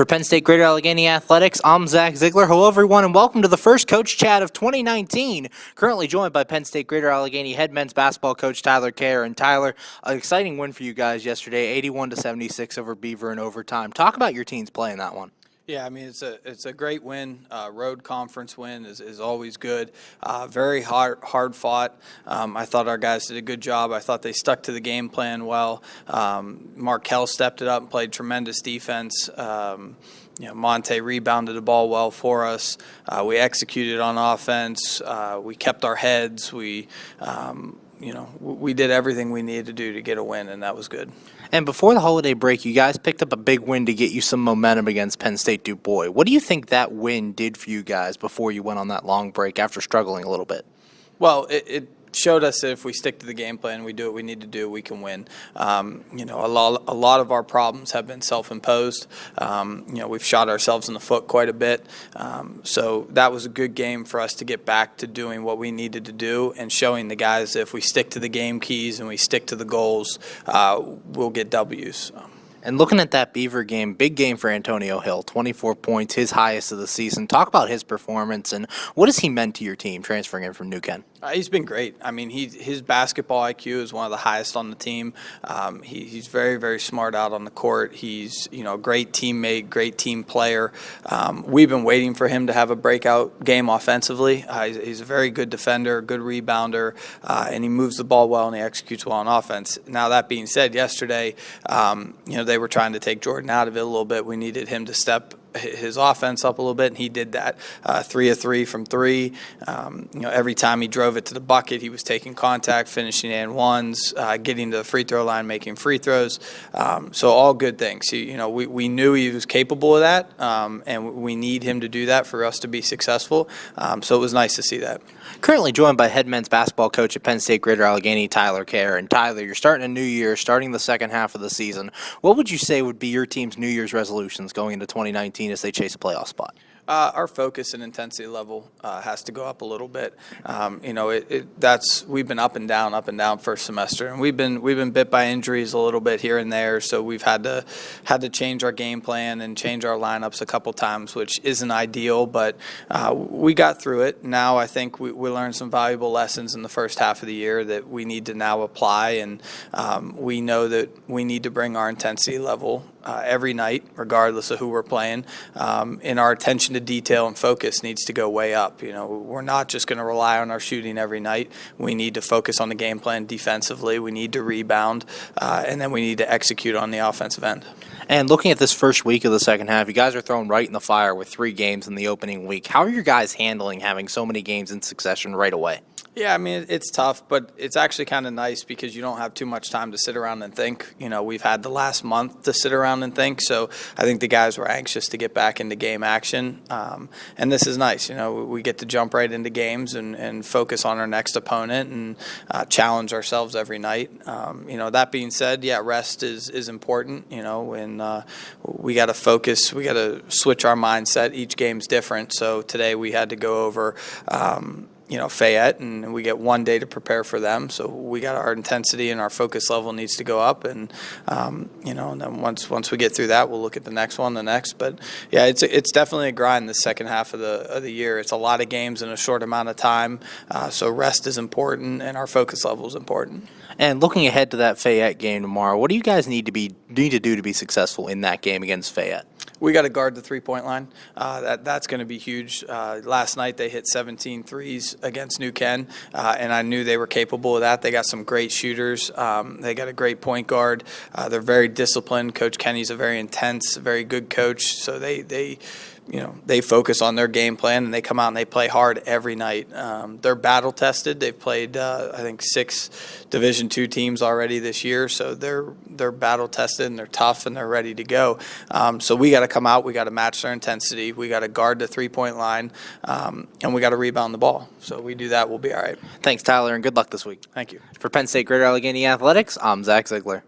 For Penn State Greater Allegheny Athletics, I'm Zach Ziegler. Hello, everyone, and welcome to the first Coach Chat of 2019. Currently joined by Penn State Greater Allegheny head men's basketball coach Tyler Kerr. And Tyler, an exciting win for you guys yesterday, 81-76 over Beaver in overtime. Talk about your team's play in that one. Yeah, I mean, it's a great win. Road conference win is always good. Very hard fought. I thought our guys did a good job. I thought they stuck to the game plan well. Markel stepped it up and played tremendous defense. Monte rebounded the ball well for us. We executed on offense. We kept our heads. We did everything we needed to do to get a win, and that was good. And before the holiday break, you guys picked up a big win to get you some momentum against Penn State Du Bois. What do you think that win did for you guys before you went on that long break after struggling a little bit? Well, it showed us that if we stick to the game plan, we do what we need to do, we can win. A lot of our problems have been self-imposed. We've shot ourselves in the foot quite a bit. So that was a good game for us to get back to doing what we needed to do and showing the guys that if we stick to the game keys and we stick to the goals, we'll get W's. And looking at that Beaver game, big game for Antonio Hill, 24 points, his highest of the season. Talk about his performance and what has he meant to your team transferring in from New Ken? He's been great. I mean, his basketball IQ is one of the highest on the team. He's very, very smart out on the court. He's a great teammate, great team player. We've been waiting for him to have a breakout game offensively. He's a very good defender, good rebounder, and he moves the ball well and he executes well on offense. Now, that being said, yesterday, they were trying to take Jordan out of it a little bit. We needed him to step his offense up a little bit, and he did that. 3 of 3 from 3. Every time he drove it to the bucket, he was taking contact, finishing and ones, getting to the free throw line, making free throws. So all good things. We knew he was capable of that, and we need him to do that for us to be successful. So it was nice to see that. Currently joined by head men's basketball coach at Penn State Greater Allegheny, Tyler Kerr. And Tyler, you're starting a new year, starting the second half of the season. What would you say would be your team's New Year's resolutions going into 2019 as they chase a playoff spot? Our focus and intensity level has to go up a little bit. We've been up and down first semester, and we've been bit by injuries a little bit here and there. So we've had to change our game plan and change our lineups a couple times, which isn't ideal, but we got through it. Now I think we learned some valuable lessons in the first half of the year that we need to now apply, and we know that we need to bring our intensity level every night, regardless of who we're playing, and our attention to detail and focus needs to go way up. We're not just going to rely on our shooting every night. We need to focus on the game plan defensively. We need to rebound, and then we need to execute on the offensive end. And looking at this first week of the second half, you guys are thrown right in the fire with 3 games in the opening week. How are your guys handling having so many games in succession right away? Yeah, I mean, it's tough, but it's actually kind of nice because you don't have too much time to sit around and think. We've had the last month to sit around and think, so I think the guys were anxious to get back into game action, and this is nice. We get to jump right into games and focus on our next opponent and challenge ourselves every night. That being said, yeah, rest is important, and we got to focus. We got to switch our mindset. Each game's different, so today we had to go over Fayette, and we get 1 day to prepare for them. So we got our intensity and our focus level needs to go up, and and then once we get through that, we'll look at the next one, the next. But yeah, it's definitely a grind the second half of the year. It's a lot of games in a short amount of time. So rest is important, and our focus level is important. And looking ahead to that Fayette game tomorrow, what do you guys need to do to be successful in that game against Fayette? We got to guard the three-point line. That's going to be huge. Last night they hit 17 threes against New Ken, and I knew they were capable of that. They got some great shooters. They got a great point guard. They're very disciplined. Coach Kenny's a very intense, very good coach, so they focus on their game plan, and they come out and they play hard every night. They're battle tested. They've played, I think, 6 Division II teams already this year, so they're battle tested and they're tough and they're ready to go. So we got to come out. We got to match their intensity. We got to guard the three-point line, and we got to rebound the ball. So we do that, we'll be all right. Thanks, Tyler, and good luck this week. Thank you. For Penn State Greater Allegheny Athletics, I'm Zach Ziegler.